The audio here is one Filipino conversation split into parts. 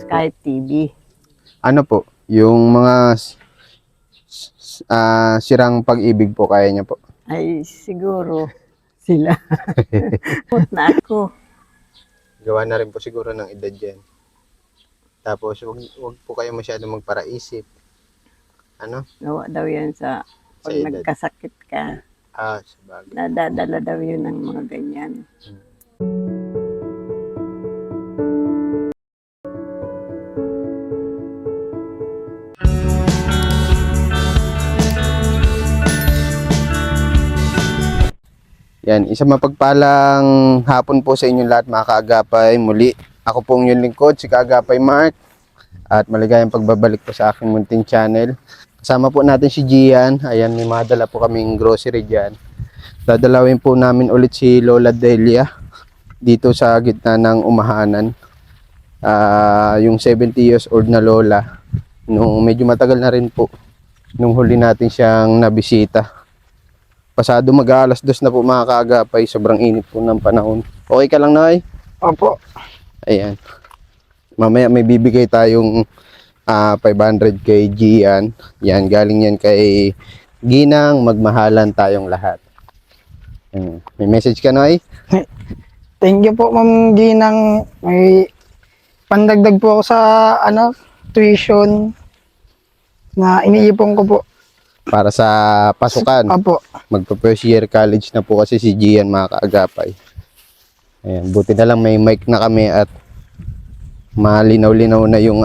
kahit TV. Ano po, yung mga sirang pag-ibig po, kaya niya po? Ay, siguro sila. Put na ako. Gawa na rin po siguro ng edad yan. Tapos, wag po kayo masyado magparaisip. Ano? Gawa daw yan sa Sa pag edad. nagkasakit ka. Sabagay. Nadadala daw yun ng mga ganyan. Yan, isang mapagpalang hapon po sa inyong lahat mga kaagapay. Muli, ako pong yung lingkod, si Kaagapay Mark. At maligayang pagbabalik po sa aking munting channel. Kasama po natin si Gian. Ayan, may madala po kaming grocery dyan. Dadalawin po namin ulit si Lola Delia dito sa gitna ng umahanan. Yung 70 years old na lola, nung medyo matagal na rin po nung huli natin siyang nabisita. Pasado mag-aalas 2 na po mga kaagapay, sobrang init po ng panahon. Okay ka lang, Nay? Opo. Ayan. Mamaya may bibigay tayong 500 kay Gian. Yan, galing yan kay Ginang, magmahalan tayong lahat. Ayan. May message ka, Nay? Thank you po, Ma'am Ginang. May pandagdag po ako sa tuition na iniipon ko po. Para sa pasukan. Apo. Magpa-first year college na po kasi si Gian mga kaagapay. Ayan, buti na lang may mic na kami at malinaw-linaw na yung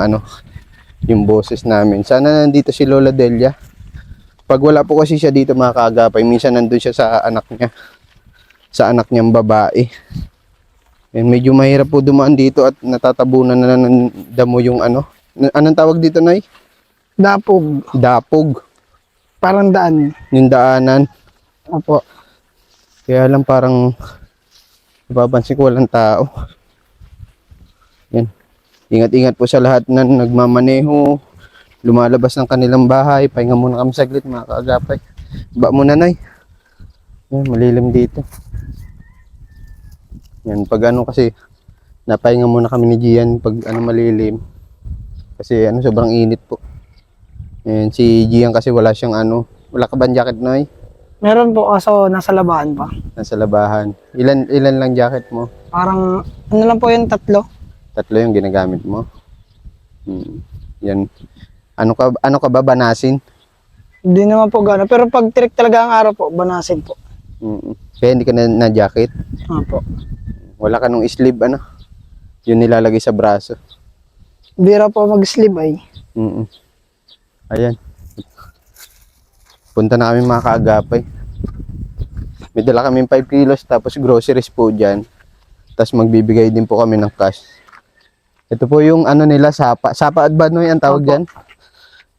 yung boses namin. Sana nandito si Lola Delia. Pag wala po kasi siya dito mga kaagapay, minsan nandun siya sa anak niya. Sa anak niyang babae. Ayan, medyo mahirap po dumaan dito at natatabunan na ng damo yung anong tawag dito, Nay? Dapog. Dapog. Parang daan. Yung daanan. Apo. Kaya lang parang napapansin ko walang tao. Yan. Ingat-ingat po sa lahat na nagmamaneho, lumalabas ng kanilang bahay. Pahinga muna kami saglit mga kaagapay. Ba muna, Nay. Yan, malilim dito. Yan, pag kasi napahinga muna kami ni Gian pag malilim. Kasi sobrang init po. Yan, si Gian kasi wala siyang wala ka bang jacket, Noy? Meron po kaso nasa labahan pa. Nasa labahan. Ilan lang jacket mo? Parang lang po yun, 3. 3 yung ginagamit mo. Yan. Ano ka ba, banasin? Hindi naman po gano'n. Pero pag tirik talaga ang araw po, banasin po. Kaya hindi ka na jacket? Apo. Wala ka nung sleeve Yun nilalagay sa braso. Bira po mag-sleeve ay. Ayan. Punta na kami mga kaagapay. May dala kami 5 kilos tapos groceries po dyan. Tapos magbibigay din po kami ng cash. Ito po yung nila, sapa. Sapa at banoy ang tawag dyan?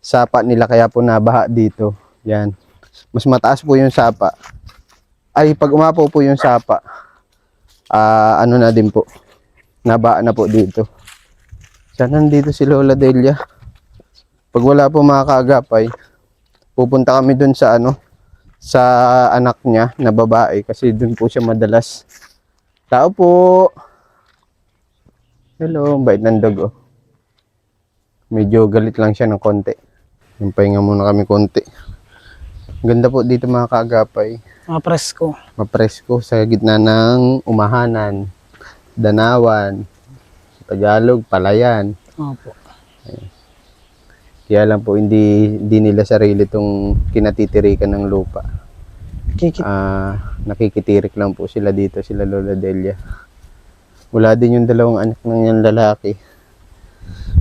Sapa nila kaya po nabaha dito. Yan. Mas mataas po yung sapa. Ay, pag umapaw po yung sapa, na din po. Nabaha na po dito. Sana nandito si Lola Delia. Pag wala po mga kaagapay, pupunta kami dun sa sa anak niya na babae kasi dun po siya madalas. Tao po. Hello, bait ng dog oh. Medyo galit lang siya ng konti. Yung pahinga muna kami konti. Ganda po dito mga kaagapay. Presko. Mapresko sa gitna ng umahanan, danawan, Tagalog, palayan. Opo. Kaya lang po hindi nila sarili itong kinatitirikan ng lupa. Nakikitirik lang po sila dito, sila Lola Delia. Wala din yung 2 anak ng yung lalaki.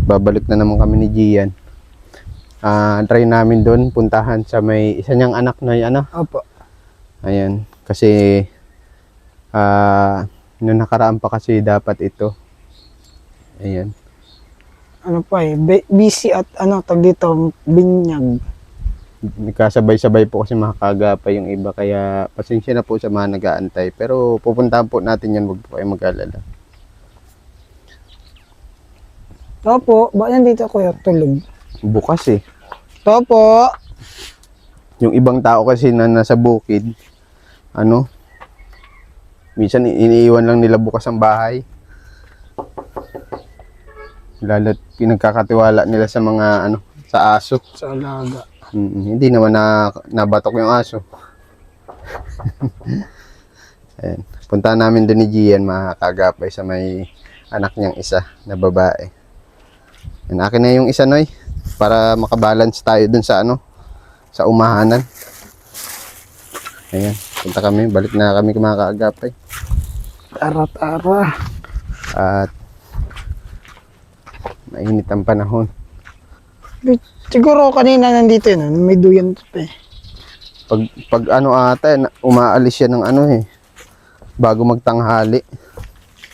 Babalik na naman kami ni Gian. Try namin doon, puntahan sa may isa niyang anak na Opo. Ayan, kasi noong nakaraan pa kasi dapat ito. Ayan. Busy at tag dito, binyag. Nagkasabay-sabay po kasi mga kaagapay yung iba, kaya pasensya na po sa mga nag-aantay. Pero pupuntahan po natin yan, wag po kayo mag-alala. Opo, bakit dito kuya tulog? Bukas eh. Opo. Yung ibang tao kasi na nasa bukid, minsan iniiwan lang nila bukas ang bahay. Lalo't pinagkakatiwala nila sa mga ano, sa aso. Sa alaga. Hindi naman nabatok yung aso. Ayan. Punta namin doon ni Gian, mga kagapay, sa may anak niyang isa na babae. Ayan, akin na yung isa, Noy, para makabalance tayo dun sa ano, sa umahanan. Ayan, punta kami, balik na kami mga kaagapay. Tara. At mainit ang panahon. Siguro kanina nandito yun, may duyan to eh. Pag ano ata, umaalis siya ng ano eh, bago magtanghali.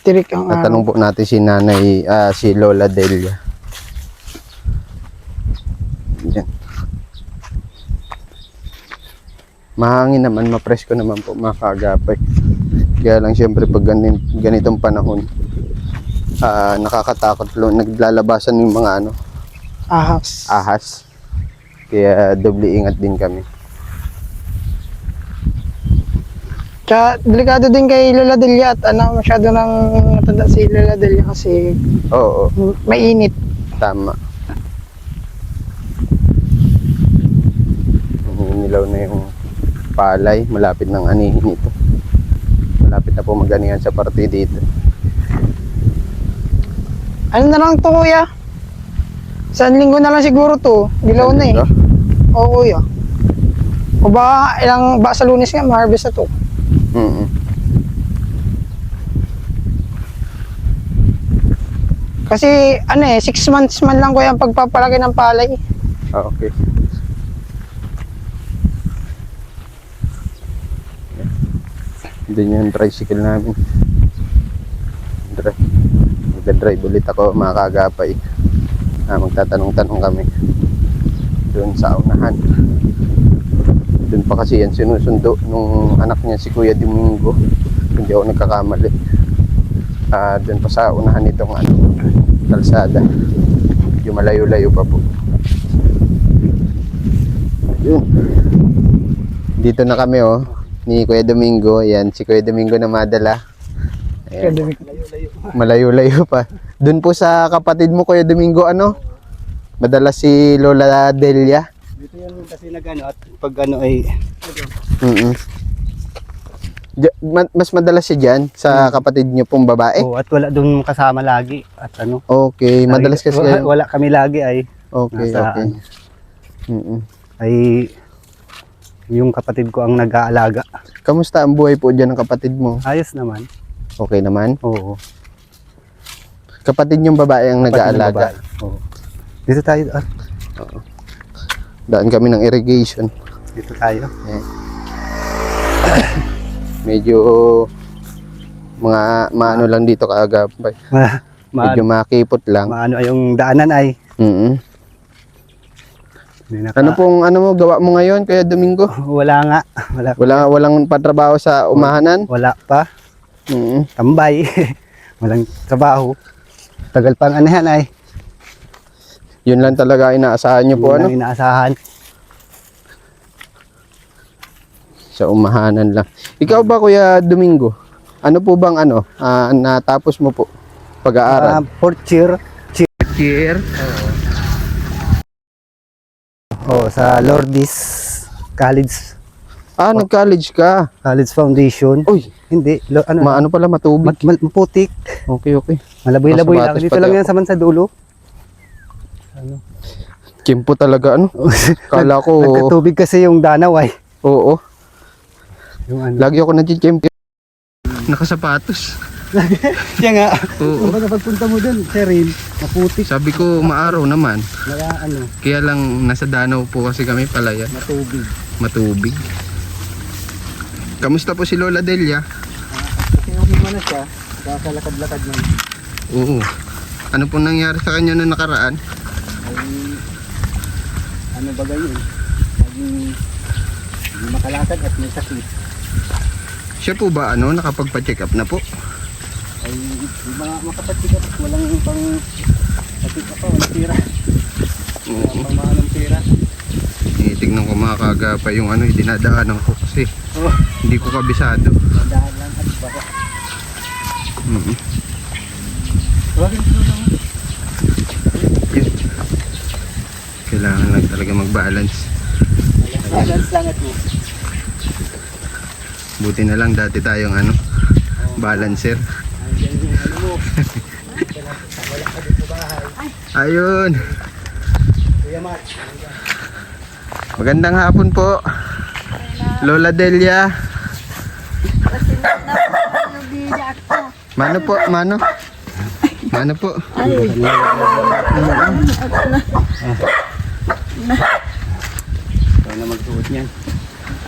Tirik ang At tanong po natin si Nanay, si Lola Delia. Yan. Mahangin naman, mapresko naman po mga kaagapay. Kaya lang siyempre pag ganitong panahon, nakakatakot po, naglalabasan yung mga ano, ahas. Kaya doble ingat din kami. Tsaka delikado din kay Lola Delia at masyado nang matanda si Lola Delia kasi Oo, mainit. tama. Nilaw na yung palay, malapit ng anihin ito. Malapit na po maganihan sa parte dito. Ano na lang to kuya? Isang linggo na lang siguro to. Dilaw na eh. Ano? Oo kuya. O ba sa Lunes nga ma-harvest na to. Kasi 6 months man lang kuya ang pagpapalaki ng palay. Okay. Doon yung tricycle namin. Magdadrive ulit ako mga kaagapay. Magtatanong-tanong kami doon sa unahan. Doon pa kasi yan sinusundo nung anak niya si Kuya Domingo. Hindi ako nagkakamali. Doon pa sa unahan nitong kalsada. Medyo malayo-layo pa po. Yun. Dito na kami ni Kuya Domingo. Ayan, si Kuya Domingo na madala. Ayan. Malayo-layo pa. Doon po sa kapatid mo, Kuya Domingo, madala si Lola Delia. Dito yan kasi at pag ay Mas madalas siya dyan sa kapatid niyo pong babae. at wala doon kasama lagi at Okay, madalas kasi kayo. wala kami lagi ay Okay, nasa, okay. ay yung kapatid ko ang nag-aalaga. Kamusta ang buhay po dyan ng kapatid mo? Ayos naman. Okay naman? Oo. Kapatid niyong babae ang Kapatid ng nag-aalaga. babae. Oo. Dito tayo. Daan kami ng irrigation. Dito tayo. Medyo maano lang dito kaagapay. Medyo makipot lang. Maano yung daanan ay. Ano pong mo gawa mo ngayon Kuya Domingo? Wala nga. Walang patrabaho sa umahanan? Wala pa. Tambay. Walang trabaho. Tagal pang ay. Yun lang talaga inaasahan niyo po Yun ang inaasahan. sa umahanan lang. Ikaw ba Kuya Domingo? Ano po bang natapos mo po pag-aaral? Fourth year. Year? Sa Lourdes College. Nag-college ka. College Foundation. Uy, Hindi. maano pala matubig. Maputik. Okay. Malaboy-laboy lang. Sapatos Dito pati lang ako. yan sa man sa dulo. Kimpo talaga Kala ko. Nagkatubig kasi yung danaw ay. Oo. Yung Lagi ako nag-chimp. Nakasapatos. Kaya nga. Oo. Kumbaga pagpunta mo dun, Cheryl, maputik. Sabi ko maaraw naman. Naya Kaya lang nasa Danau po kasi kami palaya. matubig. Matubig. Kamusta po si Lola Delia? Kasi okay man na siya, baka lakad-lakad man. Oo. Ano pong nangyari sa kanya na nakaraan? Ay, ba ganyan? Hindi makalakad at may sakit. Siya po ba nakapagpa-check up na po? Ay, di makapatigat at walang pang sakit walang tira. Oo. Walang pang tira. Tignan ko mga kagapa yung dinadaanan ko kasi hindi ko kabisado. Dahan lang at baka. Bakit ito lang? talaga mag-balance. Balance lang ito. Buti na lang dati tayong balancer. Andiyan yung ano mo. Wala ka dito bahay. Ayun. Kuya Mat. Magandang hapon po. Lola Delia. Mano po, mano? Mano po? Ikaw na magsuot niyan.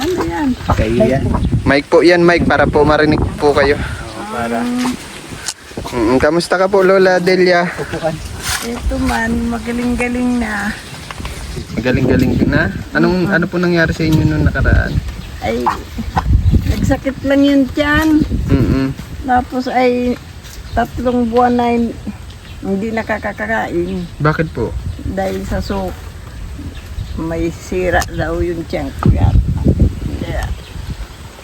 Ano yan? Kayo yan. Mic po yan, mic para po marinig po kayo. Oo, para Kamusta ka po Lola Delia? pupukan. Ito man, magaling-galing na. Magaling-galing na. Ano po nangyari sa inyo nung nakaraan? Ay, nagsakit lang yun tiyan. Tapos ay 3 buwan na hindi nakakakain. Bakit po? Dahil sa may sira daw yung tiyan ko yata.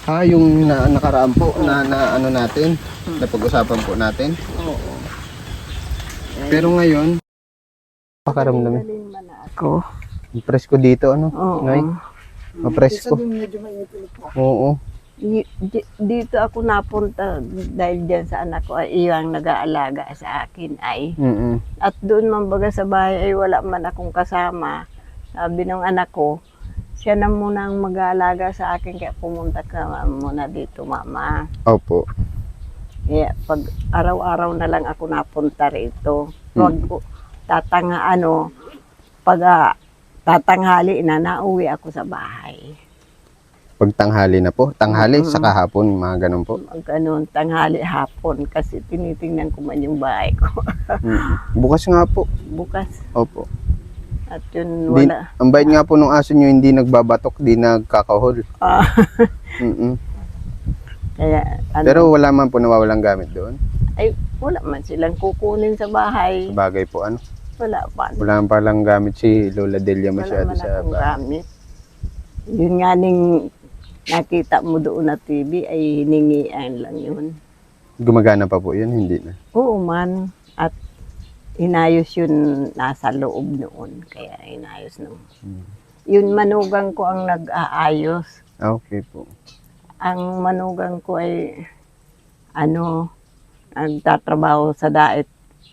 Kaya, Yung nakaraan po na ano natin, napag-usapan po natin. oo. Pero ngayon, pakaramdam. Galing man ako. Presko dito Oo. Noy? Mapresko. Medyo mainit ulit po. Oo. Dito ako napunta dahil dyan sa anak ko ay iyang nag-aalaga sa akin ay. At doon man baga sa bahay ay wala man akong kasama. Sabi ng anak ko, siya na muna ang mag-aalaga sa akin kaya pumunta ka muna dito mama. Opo. Kaya pag araw-araw na lang ako napunta rito. Pag tatanghali na nauwi ako sa bahay. Pag tanghali na po, tanghali sa kahapon, mga ganun po. Ganun, tanghali hapon kasi tinitingnan ko man yung bahay ko. Bukas nga po. Bukas. Opo. At yun wala. Ang bait nga po nung aso nyo, hindi nagbabatok, di nagkakahol. Ah, Mm-mm. kaya Pero wala man po nawawalang gamit doon. ay wala man silang kukunin sa bahay. Sa bagay po, Wala pa. wala man palang gamit si Lola Delia Wala masyado man sa akong bahay. gamit. Yun nga ning nakita mo doon na TV ay hiningian lang yun. Gumagana pa po yun, hindi na. Oo man. At inayos yun nasa loob noon. Kaya inayos naman. Yun manugang ko ang nag-aayos. Okay po. Ang manugang ko ay nagtatrabaho sa daet.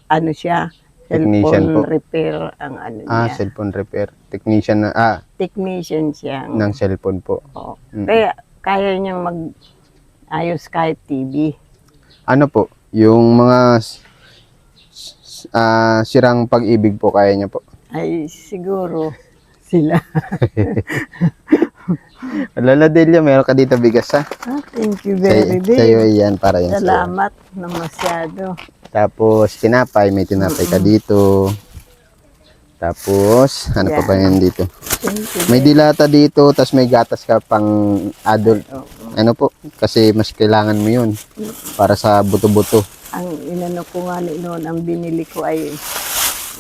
Ano siya? Technician Cellphone po. repair ang niya. Cellphone repair. Technician na, Technician siya. ng cellphone po. Oo. Mm. Kaya kaya niyang mag-ayos kahit TV. Ano po, yung mga sirang pag-ibig po, kaya niya po. Ay siguro sila. Lola Delia, meron ka dito bigas ha? Thank you very much. Sa'yo yan, para yan sa'yo. Salamat na masyado. Tapos, tinapay, may tinapay ka dito. Tapos, ano pa ba yan dito? Thank you. May dilata dito, tapos may gatas ka pang adult. Oo. Ano po? Kasi mas kailangan mo yun para sa buto-buto. Ang inano ko nga noon, ang binili ko ay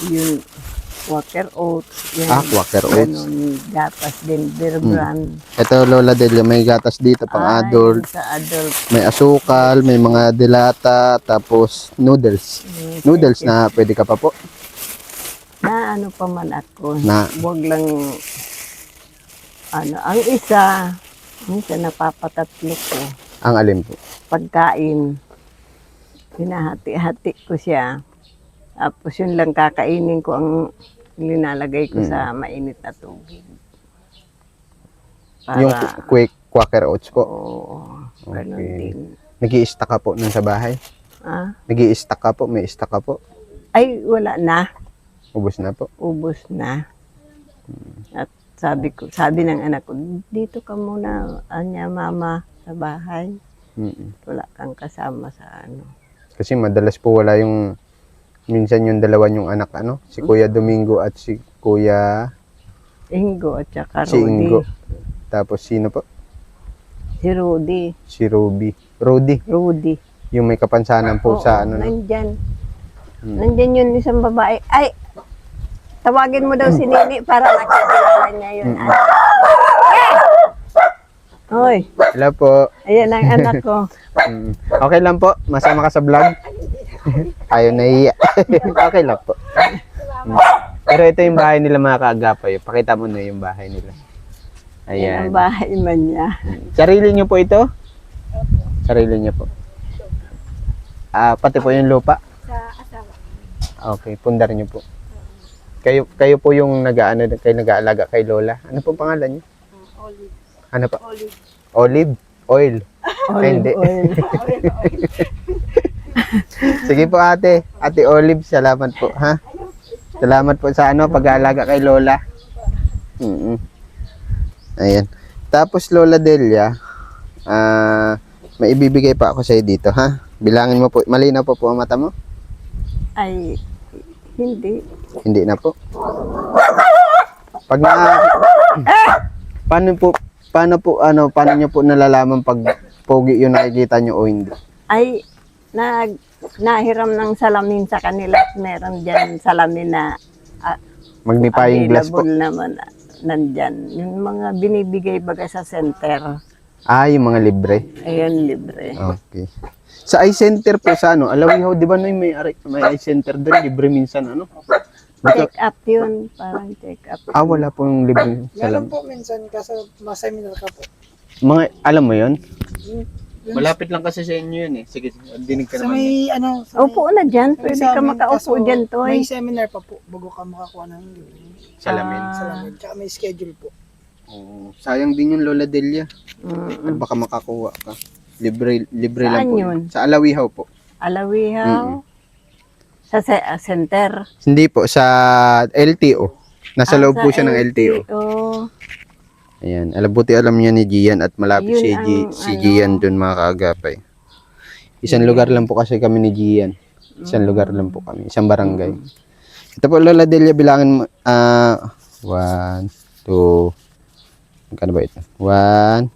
yung Quaker Oats. Yan, Quaker Oats. ganun, gatas din, Bear Brand. Ito, Lola Delia, may gatas dito pang Ay, adult. Sa adult. May asukal, may mga dilata, tapos noodles. Noodles na pwede ka pa po. Na ano pa man ako. Na- Huwag lang, ang isa, minsan napapatatlo ko. Ang alin po. Pagkain, hinahati-hati ko siya. Tapos yun lang kakainin ko ang linalagay ko sa mainit na tubig. Para, Yung quick Quaker Oats po. oo, ganun Okay. din. Nag-i-stack ka po nun sa bahay? Ah? Nag-i-stack ka po? May stack ka po? Ay, wala na. Ubus na po. Ubos na. At sabi ng anak ko, dito ka muna, mama, sa bahay. Wala kang kasama sa Kasi madalas po wala yung, minsan yung dalawa yung anak, si Kuya Domingo at si Kuya Ingo at saka si Rudy. Ingo. Tapos sino po? Si Rudy. Si Rudy. Rudy. Yung may kapansanan po Oo, sa nandyan. Nandyan yun isang babae. Ay, tawagin mo daw si Nini para nakikilala niya yun. Hoy, Hello po. ayan ang anak ko. Okay lang po. Masama ka sa vlog. Ayaw na iya. Okay lang po. Pero ito yung bahay nila mga kaagapay. Pakita mo na yung bahay nila. Yan Ayan. ang bahay man niya. Sarili niyo po ito? Sarili niyo po. Pati po yung lupa? Sa asawa. Okay, pundar niyo po. Kayo po yung nag-aalaga kay Lola. Ano po pangalan niyo? Olive. Ano pa? Olive oil. Hindi. Oil. Sige po ate. Ate Olive, salamat po, ha? Salamat po sa pag-aalaga kay Lola. Ayan. Tapos Lola Delia, may ibibigay pa ako sa iyo dito, ha? Bilangin mo po. Malinaw po ang mata mo? Ay, hindi. Hindi na po. Pag paano niyo po nalalaman pag pogi yung nakikita niyo o hindi? Ay, nahiram ng salamin sa kanila. Meron dyan salamin na Magnifying glass po. available naman nandyan. Yung mga binibigay baga sa center. Yung mga libre. Ayun, libre. Okay. Sa eye center po sa Alawihaw, di ba may eye center doon, libre minsan Check up yun. Parang check up. Wala po yung libre Meron salam. po minsan kaso maseminar ka po. Mga, alam mo yon? Yun, Malapit lang kasi sa inyo yun eh. Sige, dinig ka sa naman. may sa Upo na dyan. may Pwede ka examen, makaupo kaso dyan, Toy. May seminar pa po bago ka makakuha ng Salamin. salamin. Tsaka may schedule po. Sayang din yung Lola Delia. Mm. At baka makakuha ka. Libre Saan lang po. yun? Sa Alawihaw po. Alawihaw. Sa center. Hindi po, sa LTO. Nasa loob po siya ng LTO. Ayan, alam niya ni Gian at malapit Yun si ang Gian dun mga kaagapay. Isang lugar lang po kasi kami ni Gian. Isang lugar lang po kami, isang barangay. Ito po Lola Delia, bilangin mo, 1, 2, magkano ba ito? 1,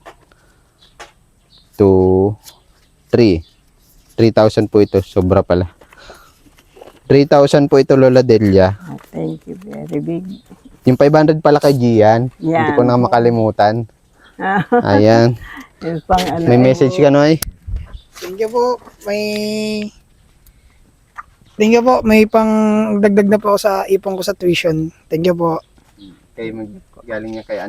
2, 3. 3,000 po ito, sobra pala. 3,000 po ito Lola Delia. Thank you, very big. Yung 500 pala kay Gian, hindi Yan. ko na makalimutan. Ayan. Yung pang ano, May message ka no ay? Thank you po. Thank you po. May pang dagdag na po ako sa ipon ko sa tuition. Thank you po. Galing niya kay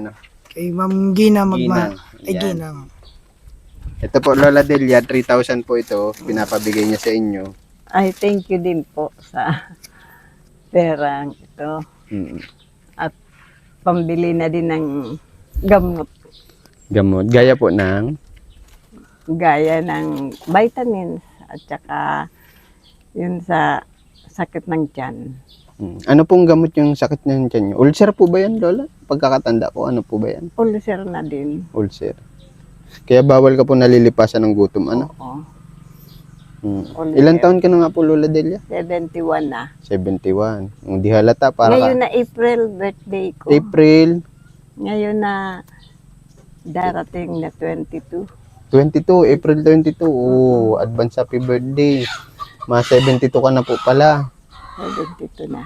Kay Ma'am Gina Ginang. Ay, Yan. Ginang. Ito po Lola Delia, 3,000 po ito. Pinapabigay niya sa inyo. ay thank you din po sa perang ito. At pambili na din ng gamot. Gamot. Gaya po ng Gaya ng vitamins at saka yun sa sakit ng tiyan. ano pong gamot yung sakit ng tiyan niyo? Ulcer po ba yan Lola? Pagkakatanda ko, ano po ba yan? Ulcer na din. Ulcer. Kaya bawal ka po nalilipasan ng gutom, Oo. Ulcer. Ilan taon ka na nga po Lola Delia? 71 na. 71. Yung di halata para Ngayon na April birthday ko. April Ngayon na darating na 22. 22, April 22. Advance happy birthday. Mga 72 ka na po pala. 22 na.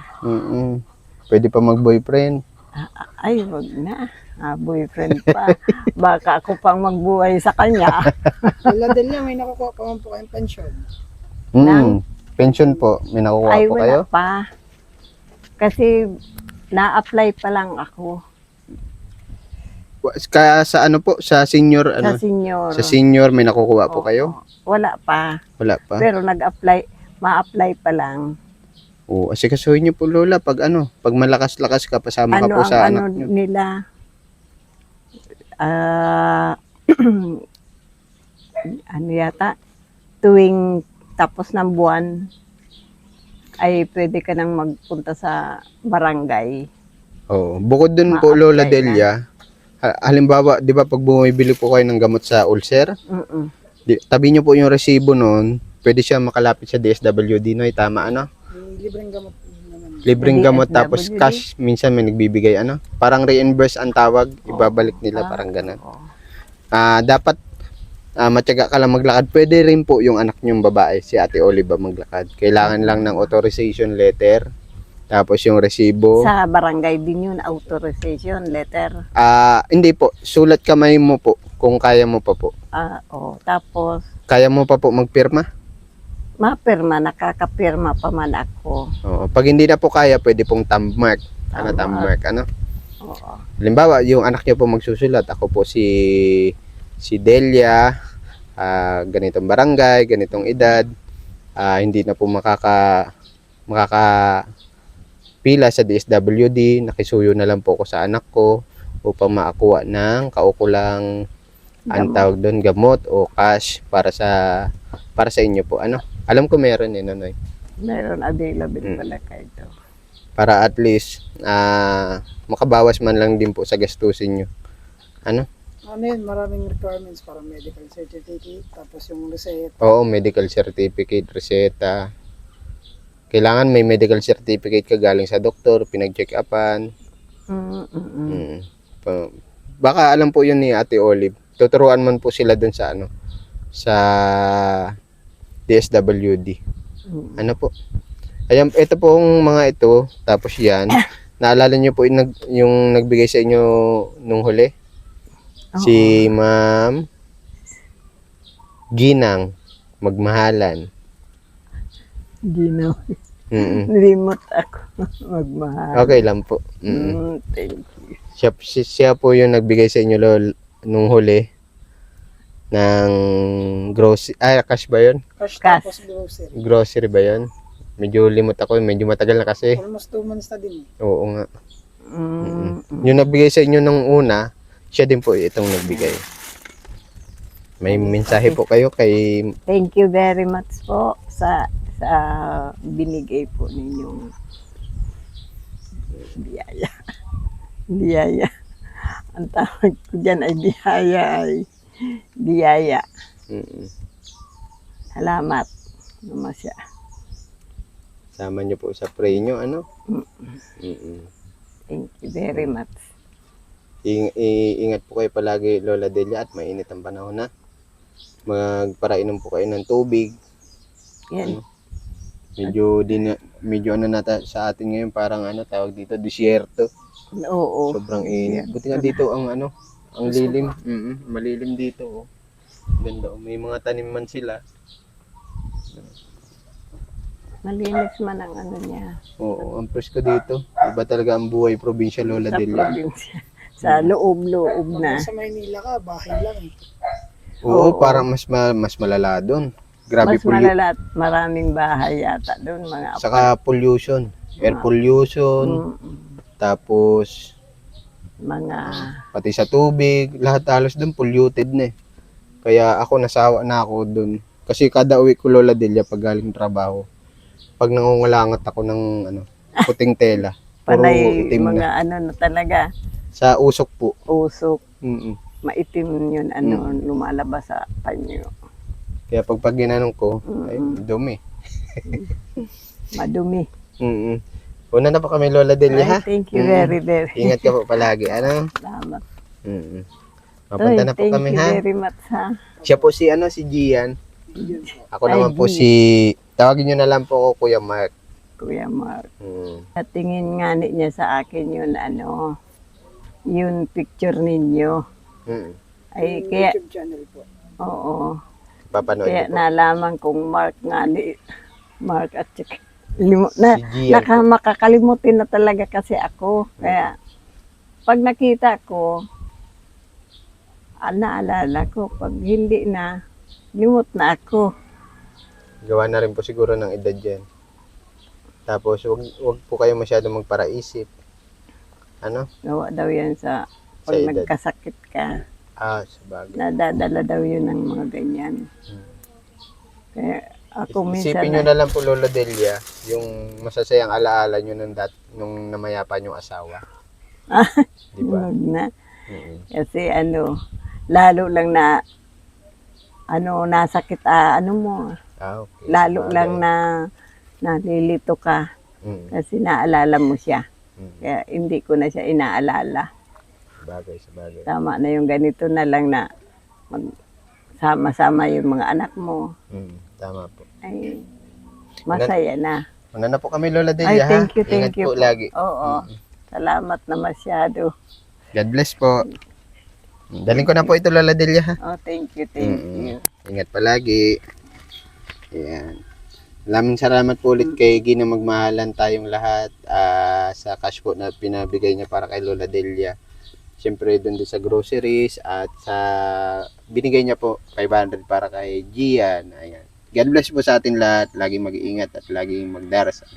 Pwede pa mag-boyfriend. Ay, wag na. Boyfriend pa. Baka ako pang magbuhay sa kanya. Lola Delia, may nakukuha pa man po kayong pension. Pension po. May nakukuha Ay, po wala kayo? pa. Kasi na-apply pa lang ako Kaya sa ano po? Sa senior, sa senior. Sa senior may nakukuha po Oo. kayo? Wala pa. Wala pa? Pero ma-apply pa lang. Asikasuhin niyo po Lola pag pag malakas-lakas ka, pasama ka Ano po ang sa ano anak niyo. nila? Ano yata? Tuwing tapos ng buwan ay pwede ka nang magpunta sa barangay. Bukod dun po Lola Ma-apply Delia, halimbawa, 'di ba pag bumibili po kayo ng gamot sa ulcer, Mm-mm. tabi niyo po yung resibo noon, pwede siya makalapit sa DSWD, no? Tama May libreng gamot naman. Libreng Sa gamot tapos DSWD? cash, minsan may nagbibigay parang reimburse ang tawag, ibabalik nila parang ganun. Oo. Dapat matyaga ka lang maglakad. Pwede rin po yung anak niyong babae, si Ate Oliva maglakad. Kailangan lang ng authorization letter, tapos yung resibo. Sa barangay din yun, authorization letter. Hindi po, sulat kamay mo po kung kaya mo pa po. Tapos, Kaya mo pa po magpirma? nakakapirma pa man ako. Pag hindi na po kaya, pwede pong thumb mark. Tama mark, ano? Oo. Halimbawa, yung anak niyo po magsusulat, ako po si Delia, ganitong barangay, ganitong edad, hindi na po makakapila sa DSWD, nakisuyo na lang po ako sa anak ko upang makakuha ng kaukulang ang tawag doon, gamot o cash para sa inyo po. Ano? Alam ko meron Nonoy. Meron available pala kayo ito. Para at least makabawas man lang din po sa gastusin nyo. Ano? Ano yun, maraming requirements para medical certificate, tapos yung reseta. Oo, medical certificate, reseta. Kailangan may medical certificate ka galing sa doktor, pinag-check-upan. Baka alam po yun ni Ate Olive. Tuturuan man po sila dun sa sa DSWD. Ano po? Ayan, ito pong mga ito, tapos yan. Naalala niyo po yung nagbigay sa inyo nung huli? Si Ma'am Ginang Magmahalan. Ginaw. Nilimot ako. Magmahal. Okay lang po. Thank you. Siya po yung nagbigay sa inyo nung huli ng grocery. Cash ba yun? Cash Cash. tapos grocery. Grocery ba yun? Medyo limot ako. Medyo matagal na kasi. Almost 2 months na din. Oo nga. Yung nagbigay sa inyo nung una, siya din po itong nagbigay. May mensahe po kayo kay... Thank you very much po sa binigay po ninyong biyaya. Biyaya. Ang tawag ko dyan ay biyaya. Salamat. Namasya. Sama niyo po sa pray nyo, ano? Thank you very much. Ingat po kayo palagi, Lola Delia, at mainit ang panahon na. Magparainom po kayo ng tubig. Yan. Medyo sa atin ngayon, parang tawag dito, disyerto. Oo. Sobrang init. Buti nga dito ang ang lilim. Malilim dito. Oh. Ganda. May mga tanim man sila. Malinis man ang niya. Oo, ang presko dito. Iba talaga ang buhay probinsya, Lola Sa Delia. probinsya. Sa loob-loob na. Sa Maynila ka, bahay lang Oo, parang mas malala doon. Grabe Mas malala at maraming bahay yata doon. Saka pollution. Air pollution. Tapos pati sa tubig, lahat halos doon polluted na eh. Kaya ako nasawa na ako doon. Kasi kada uwi ko, Lola Delia, pag galing trabaho, pag nangungulangot ako ng puting tela, puro Panay itim mga na. na talaga. Sa usok po. Usok. Maitim Maitim yun, lumalabas sa panyo. Kaya pag ginanong ko, ay dumi. Madumi. Una na po kami, Lola Delia, ha? Thank you very, very. Ingat ka po palagi. Salamat. Mapunta na po kami, ha? Thank you very much, ha? Siya po si Gian. Ako naman po tawagin nyo na lang po ako Kuya Mark. Kuya Mark. At tingin nga niya sa akin yun, yung picture ninyo. Ay, kaya, YouTube channel po. oo. Papanood Kaya niyo po. nalaman kong Mark at saka, Si Gian. makakalimutin na talaga kasi ako. Kaya, pag nakita ko, naalala ko. Pag hindi na, limot na ako. Gawa na rin po siguro ng edad yan. Tapos, wag po kayo masyadong magparaisip. Gawa daw yan pag edad. nagkasakit ka. Sabagay. Nadadala daw yun ng mga ganyan. Kaya ako minsan, Isipin nyo na lang po, Lola Delia, yung masasayang alaala nyo nung namayapan yung asawa. Diba? huwag na. Kasi lalo lang na, nasakit, mo. Okay. Lalo Sabagay. lang na nalilito ka. Kasi naalala mo siya. Kaya hindi ko na siya inaalala. Sabagay. Tama na yung ganito na lang na sama-sama yung mga anak mo. Tama po. Ay, masaya na. Una na po kami, Lola Ay, Delia, thank you, ha? Ingat po po. lagi. Oo. Salamat na masyado. God bless po. Daling ko na po ito, Lola Delia, ha? Oh, thank you. Ingat palagi. Ayan. Maraming salamat po ulit kay Gina Magmahalan tayong lahat. sa cash po na pinabigay niya para kay Lola Delia. Siyempre doon din sa groceries at sa binigay niya po 500 para kay Gian. Ayan. God bless po sa atin lahat. Laging mag-iingat at laging magdarasal.